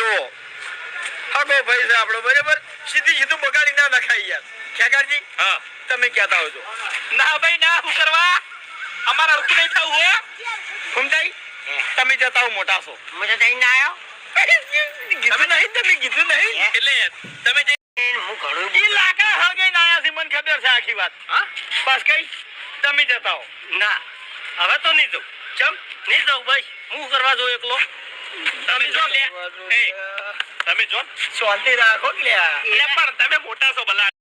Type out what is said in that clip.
જો હગો ભાઈ છે આપણો બરાબર સીધું બગાડી ના નખાય યાર ખેગારજી હા તમે કહેતા હો છો ના ભાઈ ના હું કરવા અમારા રૂપ નહીં થાવ હો સમજાઈ તમે જતા હો મોટા છો મુજે દઈ ના આયો તમે કીધું નહીં એટલે તમે જે હું ઘણું ઈ લાકડા હળગાઈ ના આયા છે મને ખબર છે આખી વાત હા બસ કઈ તમે જતા હો ના હવે તો નહીં જાઉં ચમ નહીં જાઉં ભાઈ હું કરવા જો એકલો તમે જો લે તમે જો શાંતિ રાખો લે પણ તમે મોટા છો ભલા